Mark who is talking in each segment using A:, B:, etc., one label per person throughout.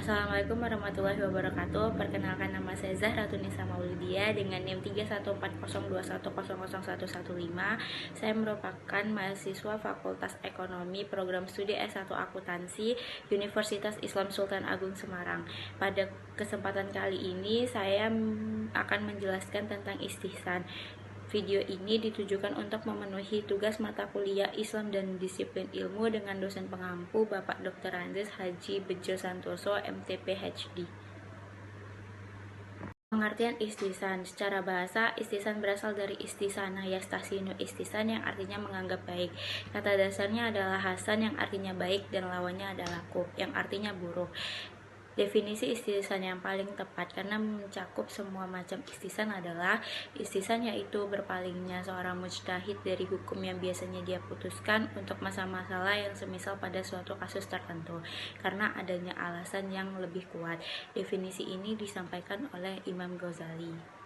A: Assalamualaikum warahmatullahi wabarakatuh. Perkenalkan, nama saya Zahra Tunisa Mauludia dengan NIM 314021001115. Saya merupakan mahasiswa Fakultas Ekonomi Program Studi S1 Akuntansi Universitas Islam Sultan Agung Semarang. Pada kesempatan kali ini saya akan menjelaskan tentang istihsan. Video ini ditujukan untuk memenuhi tugas mata kuliah Islam dan Disiplin Ilmu dengan dosen pengampu Bapak Dr. Andes Haji Bejo Santoso, MT PhD. Pengertian istihsan. Secara bahasa, istihsan berasal dari istisana yastasinu istihsan yang artinya menganggap baik. Kata dasarnya adalah hasan yang artinya baik dan lawannya adalah kuf yang artinya buruk. Definisi istihsan yang paling tepat karena mencakup semua macam istihsan adalah istihsan yaitu berpalingnya seorang mujtahid dari hukum yang biasanya dia putuskan untuk masalah-masalah yang semisal pada suatu kasus tertentu karena adanya alasan yang lebih kuat. Definisi ini disampaikan oleh Imam Ghazali.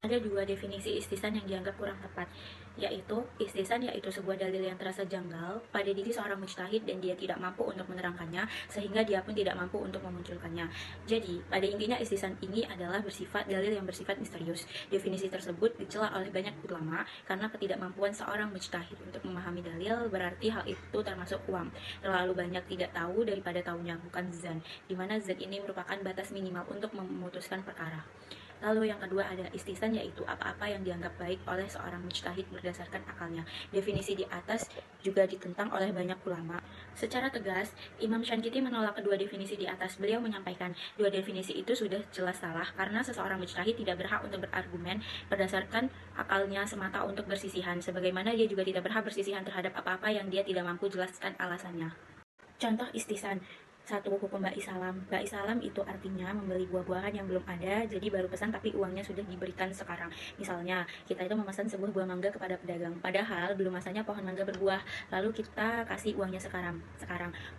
A: Ada dua definisi istihsan yang dianggap kurang tepat, yaitu istihsan yaitu sebuah dalil yang terasa janggal pada diri seorang mujtahid dan dia tidak mampu untuk menerangkannya sehingga dia pun tidak mampu untuk memunculkannya. Jadi, pada intinya istihsan ini adalah bersifat dalil yang bersifat misterius. Definisi tersebut dicela oleh banyak ulama karena ketidakmampuan seorang mujtahid untuk memahami dalil berarti hal itu termasuk uam. Terlalu banyak tidak tahu daripada tahunya, bukan zan, di mana zan ini merupakan batas minimal untuk memutuskan perkara. Lalu yang kedua ada istihsan, yaitu apa-apa yang dianggap baik oleh seorang mujtahid berdasarkan akalnya. Definisi di atas juga ditentang oleh banyak ulama. Secara tegas, Imam Shankiti menolak kedua definisi di atas. Beliau menyampaikan, dua definisi itu sudah jelas salah karena seseorang mujtahid tidak berhak untuk berargumen berdasarkan akalnya semata untuk bersisihan, sebagaimana dia juga tidak berhak bersisihan terhadap apa-apa yang dia tidak mampu jelaskan alasannya. Contoh istihsan. 1. Hukum Ba'i Salam. Ba'i Salam itu artinya membeli buah-buahan yang belum ada, jadi baru pesan tapi uangnya sudah diberikan sekarang. Misalnya, kita itu memesan sebuah buah mangga kepada pedagang, padahal belum masanya pohon mangga berbuah, lalu kita kasih uangnya sekarang.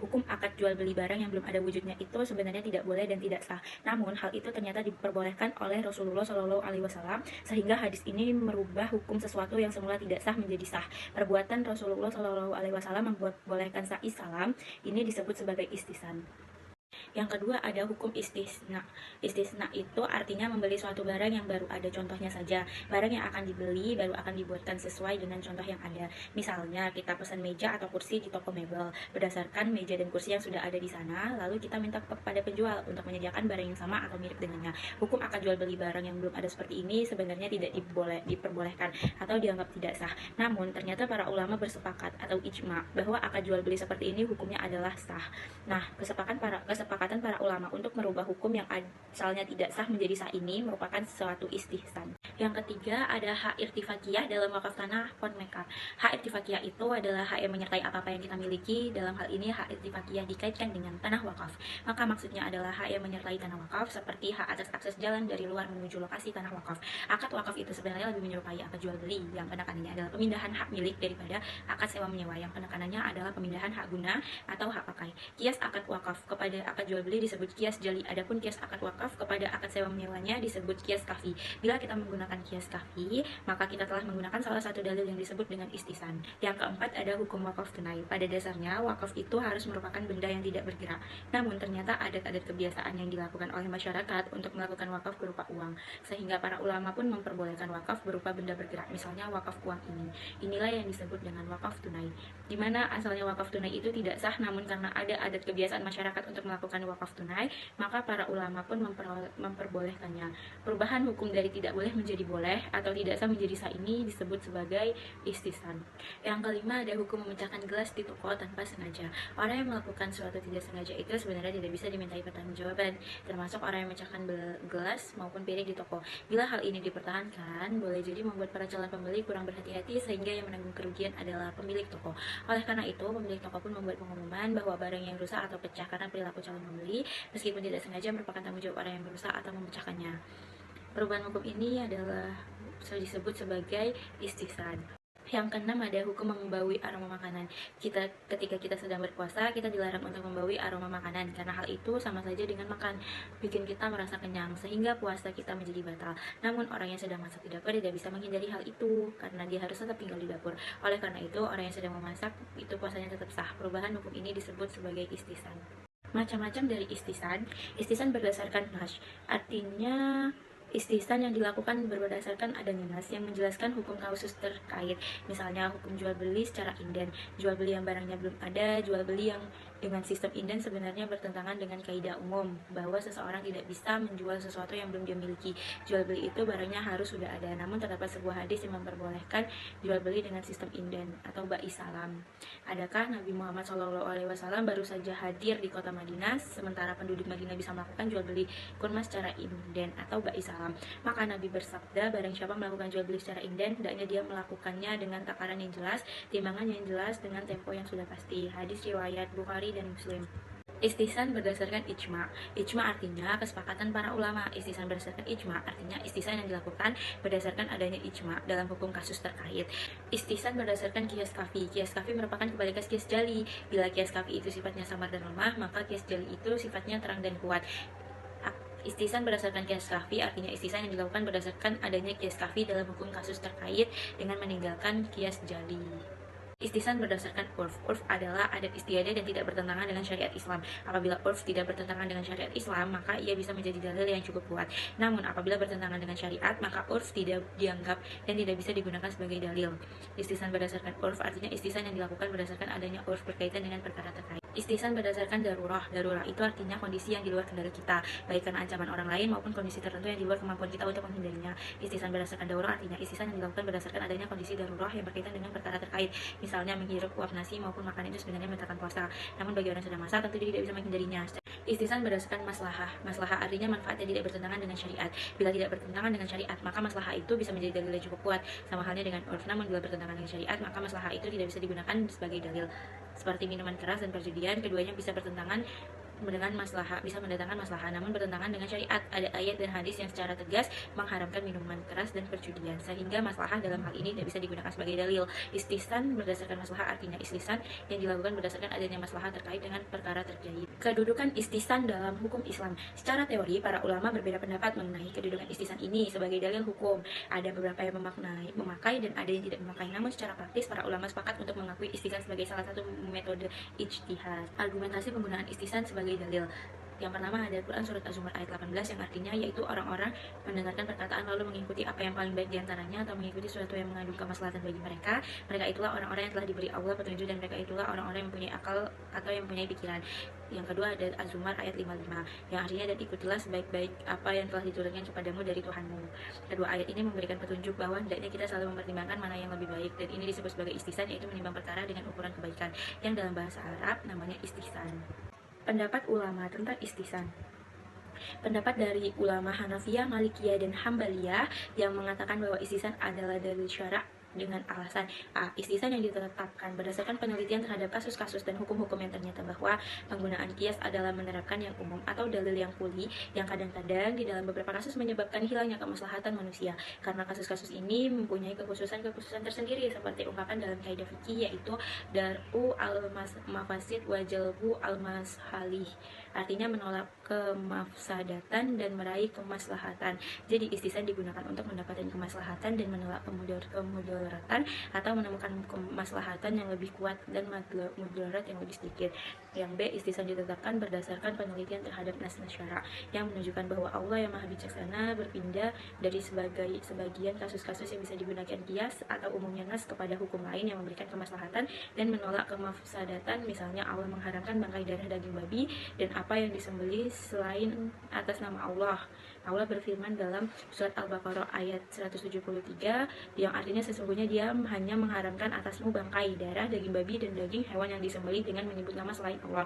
A: Hukum akad jual beli barang yang belum ada wujudnya itu sebenarnya tidak boleh dan tidak sah. Namun, hal itu ternyata diperbolehkan oleh Rasulullah Shallallahu Alaihi Wasallam, sehingga hadis ini merubah hukum sesuatu yang semula tidak sah menjadi sah. Perbuatan Rasulullah Shallallahu Alaihi Wasallam membolehkan sa'i salam, ini disebut sebagai istihsan. Yang kedua ada hukum istisna. Istisna itu artinya membeli suatu barang yang baru ada. Contohnya saja, barang yang akan dibeli baru akan dibuatkan sesuai dengan contoh yang ada. Misalnya kita pesan meja atau kursi di toko mebel berdasarkan meja dan kursi yang sudah ada di sana, lalu kita minta kepada penjual untuk menyediakan barang yang sama atau mirip dengannya. Hukum akad jual beli barang yang belum ada seperti ini sebenarnya tidak diperbolehkan atau dianggap tidak sah. Namun ternyata para ulama bersepakat atau ijma bahwa akad jual beli seperti ini hukumnya adalah sah. Nah, kesepakatan para ulama untuk merubah hukum yang asalnya tidak sah menjadi sah ini merupakan suatu istihsan. Yang ketiga ada hak irtifakiyah dalam wakaf tanah pon mekar. Hak irtifakiyah itu adalah hak yang menyertai apa-apa yang kita miliki. Dalam hal ini hak irtifakiyah dikaitkan dengan tanah wakaf. Maka maksudnya adalah hak yang menyertai tanah wakaf seperti hak atas akses jalan dari luar menuju lokasi tanah wakaf. Akad wakaf itu sebenarnya lebih menyerupai akad jual beli yang penekanannya adalah pemindahan hak milik daripada akad sewa menyewa yang penekanannya adalah pemindahan hak guna atau hak pakai. Kias akad wakaf kepada akad jual beli disebut kias jali. Adapun kias akad wakaf kepada akad sewa menyewanya disebut kias kafi. Bila kita menggunakan kias kafi, maka kita telah menggunakan salah satu dalil yang disebut dengan istihsan. Yang keempat ada hukum wakaf tunai. Pada dasarnya wakaf itu harus merupakan benda yang tidak bergerak. Namun ternyata adat-adat kebiasaan yang dilakukan oleh masyarakat untuk melakukan wakaf berupa uang, sehingga para ulama pun memperbolehkan wakaf berupa benda bergerak. Misalnya wakaf uang ini. Inilah yang disebut dengan wakaf tunai. Di mana asalnya wakaf tunai itu tidak sah, namun karena ada adat kebiasaan masyarakat untuk melakukan wakaf tunai, maka para ulama pun memperbolehkannya. Perubahan hukum dari tidak boleh menjadi boleh atau tidak sah menjadi sah ini disebut sebagai istihsan. Yang kelima ada hukum memecahkan gelas di toko tanpa sengaja. Orang yang melakukan suatu tidak sengaja itu sebenarnya tidak bisa dimintai pertanggungjawaban, termasuk orang yang memecahkan gelas maupun piring di toko. Bila hal ini dipertahankan, boleh jadi membuat para calon pembeli kurang berhati-hati sehingga yang menanggung kerugian adalah pemilik toko. Oleh karena itu, pemilik toko pun membuat pengumuman bahwa barang yang rusak atau pecah karena perilaku calon pembeli, meskipun tidak sengaja, merupakan tanggung jawab orang yang berusaha atau memecahkannya. Perubahan hukum ini adalah disebut sebagai istihsan. Yang keenam ada hukum membaui aroma makanan. Ketika kita sedang berpuasa, kita dilarang untuk membaui aroma makanan karena hal itu sama saja dengan makan, bikin kita merasa kenyang sehingga puasa kita menjadi batal. Namun orang yang sedang masak di dapur tidak bisa menghindari hal itu karena dia harus tetap tinggal di dapur. Oleh karena itu, orang yang sedang memasak itu puasanya tetap sah. Perubahan hukum ini disebut sebagai istihsan. Macam-macam dari istisan. Istisan berdasarkan nas, artinya istisan yang dilakukan berdasarkan adanya nas yang menjelaskan hukum kasus terkait. Misalnya hukum jual beli secara inden, jual beli yang barangnya belum ada, jual beli yang dengan sistem inden sebenarnya bertentangan dengan kaidah umum bahwa seseorang tidak bisa menjual sesuatu yang belum dia miliki. Jual beli itu barangnya harus sudah ada. Namun terdapat sebuah hadis yang memperbolehkan jual beli dengan sistem inden atau ba'i salam. Adakah Nabi Muhammad SAW baru saja hadir di kota Madinah, sementara penduduk Madinah bisa melakukan jual beli kurma secara inden atau ba'i salam? Maka Nabi bersabda, barang siapa melakukan jual beli secara inden, hendaknya dia melakukannya dengan takaran yang jelas, timbangan yang jelas, dengan tempo yang sudah pasti. Hadis riwayat Bukhari dan Muslim. Istisan berdasarkan ijma. Ijma artinya kesepakatan para ulama. Istisan berdasarkan ijma artinya istisan yang dilakukan berdasarkan adanya ijma dalam hukum kasus terkait. Istisan berdasarkan kias kafi. Kias kafi merupakan kebalikan kias jali. Bila kias kafi itu sifatnya samar dan lemah, maka kias jali itu sifatnya terang dan kuat. Istisan berdasarkan kias kafi artinya istisan yang dilakukan berdasarkan adanya kias kafi dalam hukum kasus terkait dengan meninggalkan kias jali. Istisan berdasarkan urf. Urf adalah adat istiadat dan tidak bertentangan dengan syariat Islam. Apabila urf tidak bertentangan dengan syariat Islam, maka ia bisa menjadi dalil yang cukup kuat. Namun apabila bertentangan dengan syariat, maka urf tidak dianggap dan tidak bisa digunakan sebagai dalil. Istisan berdasarkan urf artinya istisan yang dilakukan berdasarkan adanya urf berkaitan dengan perkara terkait. Istisan berdasarkan darurah. Darurah itu artinya kondisi yang di luar kendali kita, baik karena ancaman orang lain maupun kondisi tertentu yang di luar kemampuan kita untuk menghindarinya. Istisan berdasarkan darurah artinya istisan yang dilakukan berdasarkan adanya kondisi darurah yang berkaitan dengan perkara terkait. Misalnya menghirup uap nasi maupun makanan itu sebenarnya membatalkan puasa. Namun bagi orang yang sedang masak tentu dia tidak bisa menghindarinya. Istisan berdasarkan maslahah. Maslahah artinya manfaat yang tidak bertentangan dengan syariat. Bila tidak bertentangan dengan syariat, maka maslahah itu bisa menjadi dalil yang cukup kuat. Sama halnya dengan urf. Namun bila bertentangan dengan syariat, maka maslahah itu tidak bisa digunakan sebagai dalil. Seperti minuman keras dan perjudian, keduanya bisa bertentangan dengan maslahah, bisa mendatangkan maslahah, namun bertentangan dengan syariat. Ada ayat dan hadis yang secara tegas mengharamkan minuman keras dan perjudian, sehingga maslahah dalam hal ini tidak bisa digunakan sebagai dalil. Istisan berdasarkan maslahah artinya istisan yang dilakukan berdasarkan adanya maslahah terkait dengan perkara terkait. Kedudukan istisan dalam hukum Islam. Secara teori, para ulama berbeda pendapat mengenai kedudukan istisan ini sebagai dalil hukum. Ada beberapa yang memakai dan ada yang tidak memakai. Namun secara praktis, para ulama sepakat untuk mengakui istisan sebagai salah satu metode ijtihad. Argumentasi penggunaan istisan sebagai dalil. Yang pertama ada Al-Quran surat Az-Zumar ayat 18 yang artinya yaitu orang-orang mendengarkan perkataan lalu mengikuti apa yang paling baik diantaranya atau mengikuti sesuatu yang mengandung kemaslahatan bagi mereka. Mereka itulah orang-orang yang telah diberi Allah petunjuk dan mereka itulah orang-orang yang mempunyai akal atau yang mempunyai pikiran. Yang kedua ada Az-Zumar ayat 55 yang artinya dan ikutilah sebaik-baik apa yang telah diturunkan kepadamu dari Tuhanmu. Kedua ayat ini memberikan petunjuk bahwa hendaknya kita selalu mempertimbangkan mana yang lebih baik, dan ini disebut sebagai istisan, yaitu menimbang perkara dengan ukuran kebaikan yang dalam bahasa Arab namanya istihsan. Pendapat ulama tentang istisan. Pendapat dari ulama Hanafiyah, Malikiyah, dan Hambaliyah yang mengatakan bahwa istisan adalah dalil syara' dengan alasan A. Istisan yang ditetapkan berdasarkan penelitian terhadap kasus-kasus dan hukum-hukum yang ternyata bahwa penggunaan kias adalah menerapkan yang umum atau dalil yang kuli yang kadang-kadang di dalam beberapa kasus menyebabkan hilangnya kemaslahatan manusia, karena kasus-kasus ini mempunyai kekhususan tersendiri seperti ungkapan dalam kaidah fikih yaitu dar'u al-mafasid wa jalbu al-mashalih, artinya menolak kemafsadatan dan meraih kemaslahatan. Jadi istisan digunakan untuk mendapatkan kemaslahatan dan menolak kemudaratan atau menemukan kemaslahatan yang lebih kuat dan mudarat yang lebih sedikit. Yang B, istisan ditetapkan berdasarkan penelitian terhadap nas-nas syara' yang menunjukkan bahwa Allah yang maha bijaksana berpindah dari sebagian kasus-kasus yang bisa digunakan kias atau umumnya nas kepada hukum lain yang memberikan kemaslahatan dan menolak kemafsadatan. Misalnya Allah mengharamkan bangkai darah daging babi dan apa yang disembelih selain atas nama Allah. Allah berfirman dalam surat Al-Baqarah ayat 173 yang artinya sesungguhnya dia hanya mengharamkan atasmu bangkai, darah, daging babi, dan daging hewan yang disembelih dengan menyebut nama selain Allah.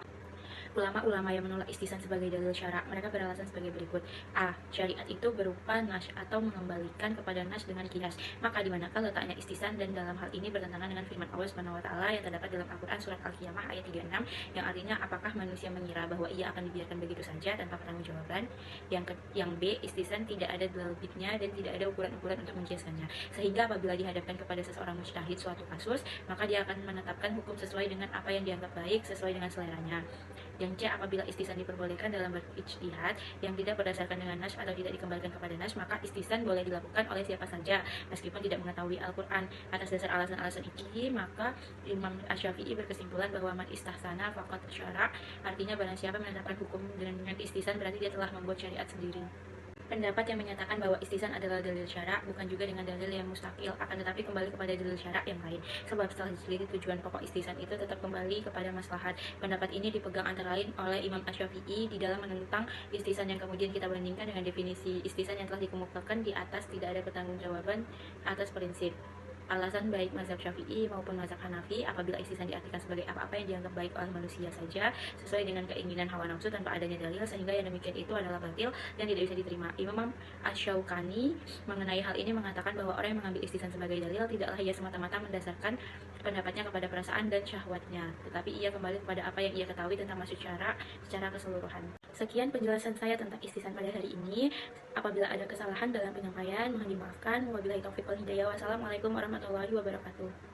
A: Ulama-ulama yang menolak istisan sebagai dalil syara' mereka beralasan sebagai berikut. A. Syariat itu berupa nas atau mengembalikan kepada nas dengan kias. Maka di manakah letaknya istisan, dan dalam hal ini bertentangan dengan firman Allah Subhanahu wa taala yang terdapat dalam Al-Qur'an surat Al-Qiyamah ayat 36 yang artinya apakah manusia mengira bahwa ia akan dibiarkan begitu saja tanpa pertanggungjawaban. Yang B, istisan tidak ada dalilnya dan tidak ada ukuran-ukuran untuk mengkiaskannya. Sehingga apabila dihadapkan kepada seseorang mujtahid suatu kasus, maka dia akan menetapkan hukum sesuai dengan apa yang dianggap baik sesuai dengan seleranya. Yang C, apabila istisan diperbolehkan dalam berijtihad yang tidak berdasarkan dengan nas atau tidak dikembalikan kepada nas, maka istisan boleh dilakukan oleh siapa saja meskipun tidak mengetahui Al-Quran. Atas dasar alasan-alasan ini, maka Imam Asy-Syafi'i berkesimpulan bahwa man istahsana faqad syara', artinya barang siapa menetapkan hukum dengan istisan berarti dia telah membuat syariat sendiri. Pendapat yang menyatakan bahwa istisan adalah dalil syara' bukan juga dengan dalil yang mustakil, akan tetapi kembali kepada dalil syara' yang lain. Sebab setelah diteliti, tujuan pokok istisan itu tetap kembali kepada maslahat. Pendapat ini dipegang antara lain oleh Imam Asy-Syafi'i di dalam menentang istisan yang kemudian kita bandingkan dengan definisi istisan yang telah dikemukakan di atas. Tidak ada pertanggungjawaban atas prinsip. Alasan baik mazhab Syafi'i maupun mazhab Hanafi apabila istisan diartikan sebagai apa-apa yang dianggap baik oleh manusia saja sesuai dengan keinginan hawa nafsu tanpa adanya dalil, sehingga yang demikian itu adalah batil dan tidak bisa diterima. Imam Asy-Syaukani mengenai hal ini mengatakan bahwa orang yang mengambil istisan sebagai dalil tidaklah ia semata-mata mendasarkan pendapatnya kepada perasaan dan syahwatnya, tetapi ia kembali kepada apa yang ia ketahui tentang maksud syara' secara keseluruhan. Sekian penjelasan saya tentang istisan pada hari ini. Apabila ada kesalahan dalam penyampaian, mohon dimaafkan. Wabillahi taufiq wal hidayah. Wassalamualaikum warahmatullahi wabarakatuh.